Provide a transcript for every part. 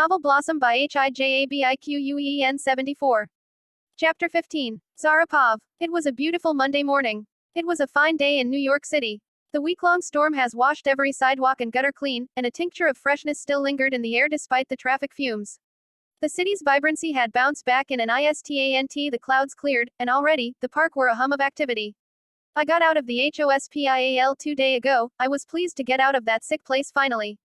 Novel Blossom by HIJABIQUEEN74. Chapter 15. Zara Pav. It was a beautiful Monday morning. It was a fine day in New York City. The week-long storm has washed every sidewalk and gutter clean, and a tincture of freshness still lingered in the air despite the traffic fumes. The city's vibrancy had bounced back in an instant. The clouds cleared, and already, the park were a hum of activity. I got out of the hospital 2 days ago. I was pleased to get out of that sick place finally.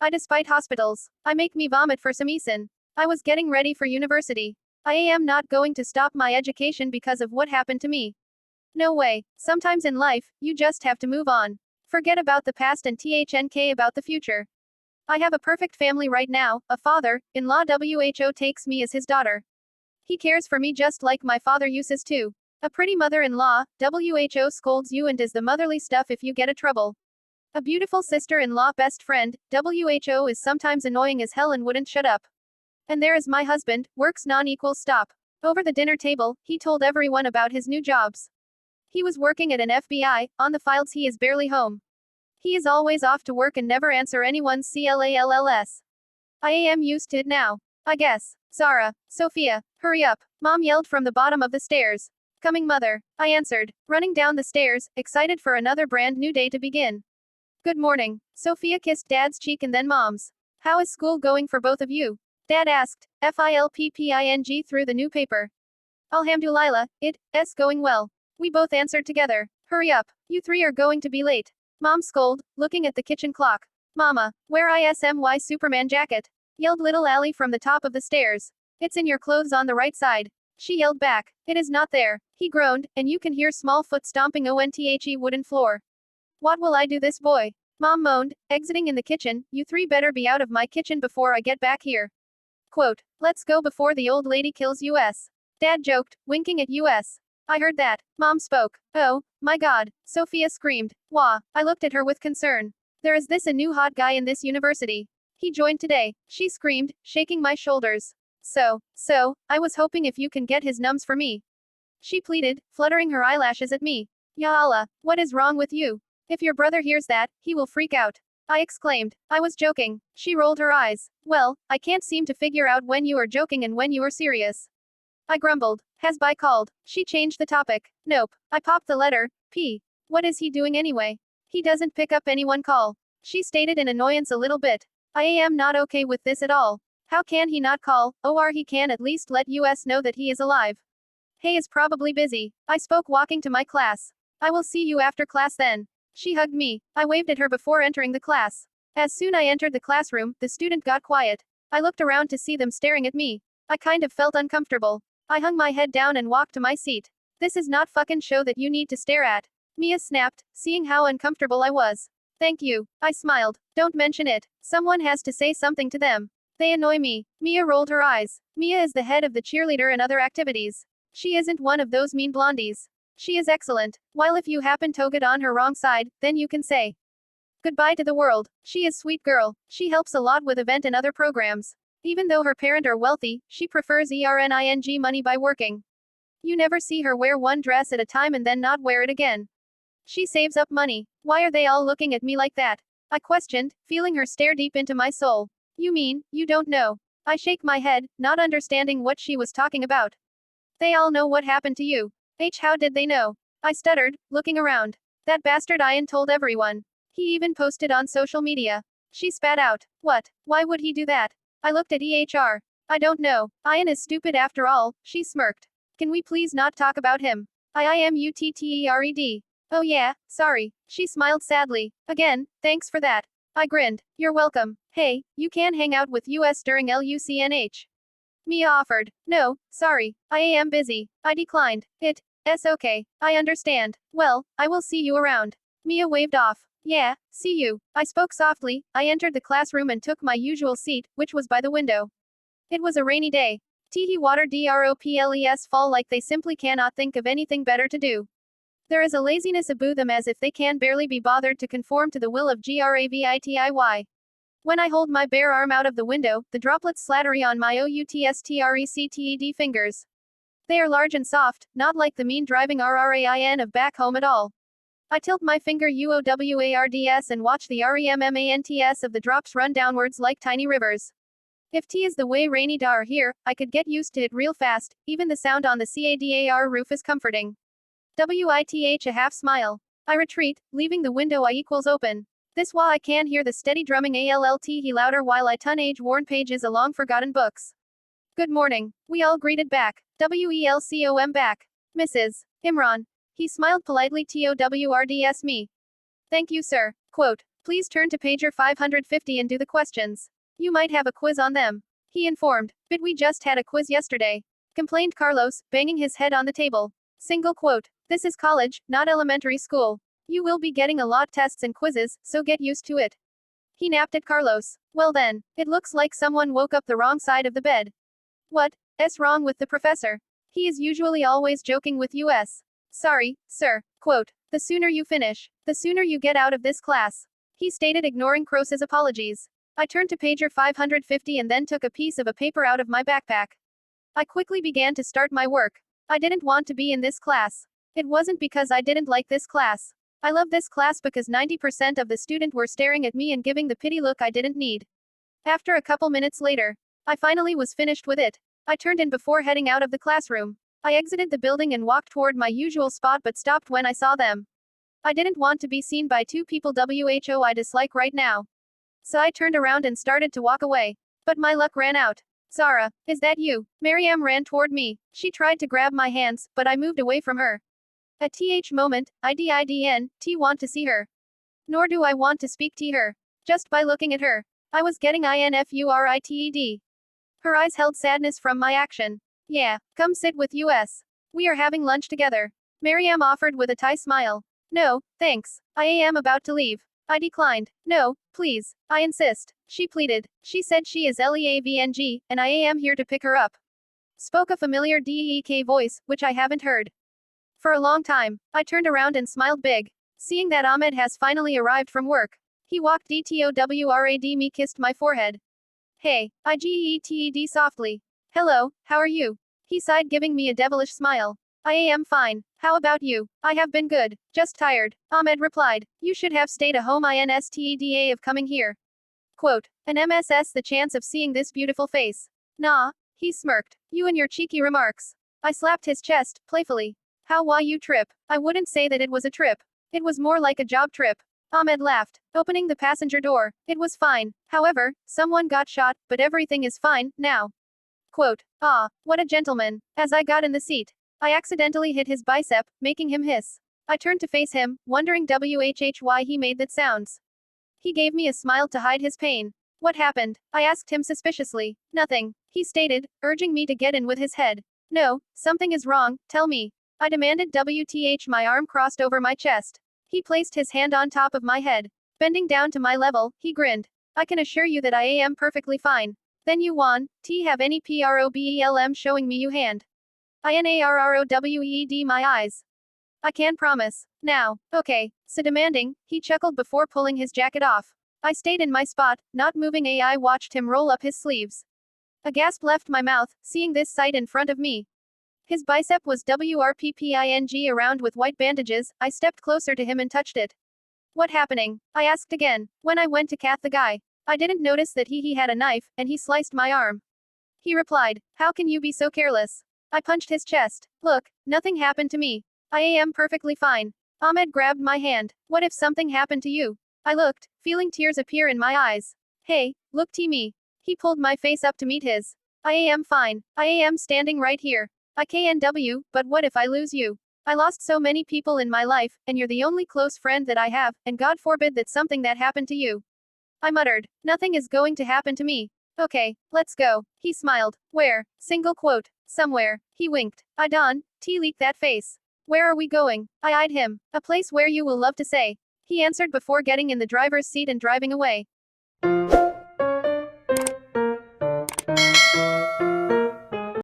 I despite hospitals. I make me vomit for some medicine. I was getting ready for university. I am not going to stop my education because of what happened to me. No way. Sometimes in life, you just have to move on. Forget about the past and think about the future. I have a perfect family right now. A father-in-law who takes me as his daughter. He cares for me just like my father uses to. A pretty mother-in-law, who scolds you and does the motherly stuff if you get a trouble. A beautiful sister-in-law best friend, who is sometimes annoying as hell and wouldn't shut up. And there is my husband, works non-equal stop. Over the dinner table, he told everyone about his new jobs. He was working at an FBI, on the files he is barely home. He is always off to work and never answer anyone's calls. I am used to it now. I guess. Zara. Sophia. Hurry up. Mom yelled from the bottom of the stairs. Coming mother. I answered, running down the stairs, excited for another brand new day to begin. Good morning. Sophia kissed Dad's cheek and then Mom's. How is school going for both of you? Dad asked, filpping through the new paper. Alhamdulillah, it's going well. We both answered together. Hurry up. You three are going to be late. Mom scolded, looking at the kitchen clock. Mama, where is my Superman jacket? Yelled little Allie from the top of the stairs. It's in your clothes on the right side. She yelled back. It is not there. He groaned, and you can hear small foot stomping on the wooden floor. What will I do this boy? Mom moaned, exiting in the kitchen. You three better be out of my kitchen before I get back here. Quote, let's go before the old lady kills us. Dad joked, winking at us. I heard that. Mom spoke. Oh, my God. Sophia screamed. Wah. I looked at her with concern. There is a new hot guy in this university. He joined today. She screamed, shaking my shoulders. So, I was hoping if you can get his nums for me. She pleaded, fluttering her eyelashes at me. Ya Allah, what is wrong with you? If your brother hears that, he will freak out. I exclaimed. I was joking. She rolled her eyes. Well, I can't seem to figure out when you are joking and when you are serious. I grumbled. Has Bai called? She changed the topic. Nope. I popped the letter P. What is he doing anyway? He doesn't pick up anyone call. She stated in annoyance a little bit. I am not okay with this at all. How can he not call, or he can at least let us know that he is alive. He is probably busy. I spoke walking to my class. I will see you after class then. She hugged me. I waved at her before entering the class. As soon I entered the classroom, the student got quiet. I looked around to see them staring at me. I kind of felt uncomfortable. I hung my head down and walked to my seat. This is not fucking show that you need to stare at. Mia snapped, seeing how uncomfortable I was. Thank you. I smiled. Don't mention it. Someone has to say something to them. They annoy me. Mia rolled her eyes. Mia is the head of the cheerleader and other activities. She isn't one of those mean blondies. She is excellent. While if you happen to get on her wrong side, then you can say goodbye to the world. She is sweet girl. She helps a lot with event and other programs. Even though her parents are wealthy, she prefers earning money by working. You never see her wear one dress at a time and then not wear it again. She saves up money. Why are they all looking at me like that? I questioned, feeling her stare deep into my soul. You mean, you don't know? I shake my head, not understanding what she was talking about. They all know what happened to you. How did they know? I stuttered, looking around. That bastard Ian told everyone. He even posted on social media. She spat out. What? Why would he do that? I looked at EHR. I don't know. Ian is stupid after all, she smirked. Can we please not talk about him? I am uttered. Oh yeah, sorry. She smiled sadly. Again, thanks for that. I grinned. You're welcome. Hey, you can hang out with us during LUCNH. Mia offered. No, sorry. I am busy. I declined. It's okay. I understand. Well, I will see you around. Mia waved off. Yeah, see you. I spoke softly. I entered the classroom and took my usual seat, which was by the window. It was a rainy day. Teehee water drops fall like they simply cannot think of anything better to do. There is a laziness about them as if they can barely be bothered to conform to the will of gravitiy. When I hold my bare arm out of the window, the droplets slattery on my outstrected fingers. They are large and soft, not like the mean driving RRAIN of back home at all. I tilt my finger UOWARDS and watch the REMMANTS of the drops run downwards like tiny rivers. If T is the way rainy days are here, I could get used to it real fast. Even the sound on the CADAR roof is comforting. WITH a half smile. I retreat, leaving the window I equals open. This while I can hear the steady drumming ALLT he louder while I turn age-worn pages along forgotten books. Good morning. We all greeted back. WELCOM back. Mrs. Imran. He smiled politely TOWRDS me. Thank you, sir. Quote. Please turn to pager 550 and do the questions. You might have a quiz on them. He informed. But we just had a quiz yesterday. Complained Carlos, banging his head on the table. Single quote. This is college, not elementary school. You will be getting a lot tests and quizzes, so get used to it. He napped at Carlos. Well then, it looks like someone woke up the wrong side of the bed. What's wrong with the professor? He is usually always joking with us. Sorry, sir. Quote. The sooner you finish, the sooner you get out of this class. He stated, ignoring Croce's apologies. I turned to pager 550 and then took a piece of a paper out of my backpack. I quickly began to start my work. I didn't want to be in this class. It wasn't because I didn't like this class. I love this class because 90% of the students were staring at me and giving the pity look I didn't need. After a couple minutes later, I finally was finished with it. I turned in before heading out of the classroom. I exited the building and walked toward my usual spot but stopped when I saw them. I didn't want to be seen by two people who I dislike right now. So I turned around and started to walk away. But my luck ran out. Zara, is that you? Maryam ran toward me. She tried to grab my hands, but I moved away from her. A moment, T want to see her. Nor do I want to speak to her. Just by looking at her. I was getting INFURITED. Her eyes held sadness from my action. Yeah, come sit with us. We are having lunch together. Maryam offered with a tight smile. No, thanks. I am about to leave. I declined. No, please. I insist. She pleaded. She said she is LEAVNG, and I am here to pick her up. Spoke a familiar DEK voice, which I haven't heard for a long time. I turned around and smiled big. Seeing that Ahmed has finally arrived from work. He walked DTOWRAD me, kissed my forehead. Hey, I GETED softly. Hello, how are you? He sighed, giving me a devilish smile. I am fine. How about you? I have been good. Just tired. Ahmed replied. You should have stayed at home INSTEDA of coming here. Quote. An MSS the chance of seeing this beautiful face. Nah. He smirked. You and your cheeky remarks. I slapped his chest, playfully. How why you trip? I wouldn't say that it was a trip. It was more like a job trip. Ahmed laughed, opening the passenger door. It was fine. However, someone got shot, but everything is fine, now. Quote. Ah, what a gentleman. As I got in the seat, I accidentally hit his bicep, making him hiss. I turned to face him, wondering why he made that sounds. He gave me a smile to hide his pain. What happened? I asked him suspiciously. Nothing, he stated, urging me to get in with his head. No, something is wrong, tell me. I demanded my arm crossed over my chest. He placed his hand on top of my head. Bending down to my level, he grinned. I can assure you that I am perfectly fine. Then you won, have any PROBELM showing me you hand. INARROWED my eyes. I can promise. Now, okay, so demanding, he chuckled before pulling his jacket off. I stayed in my spot, not moving. I watched him roll up his sleeves. A gasp left my mouth, seeing this sight in front of me. His bicep was WRPPING around with white bandages. I stepped closer to him and touched it. What happening? I asked again. When I went to cath the guy, I didn't notice that he had a knife, and he sliced my arm. He replied, how can you be so careless? I punched his chest. Look, nothing happened to me. I am perfectly fine. Ahmed grabbed my hand. What if something happened to you? I looked, feeling tears appear in my eyes. Hey, look to me. He pulled my face up to meet his. I am fine. I am standing right here. IKNW, but what if I lose you? I lost so many people in my life, and you're the only close friend that I have, and God forbid that something that happened to you. I muttered. Nothing is going to happen to me. Okay, let's go. He smiled. Where? Single quote. Somewhere. He winked. I don't leak that face. Where are we going? I eyed him. A place where you will love to say. He answered before getting in the driver's seat and driving away.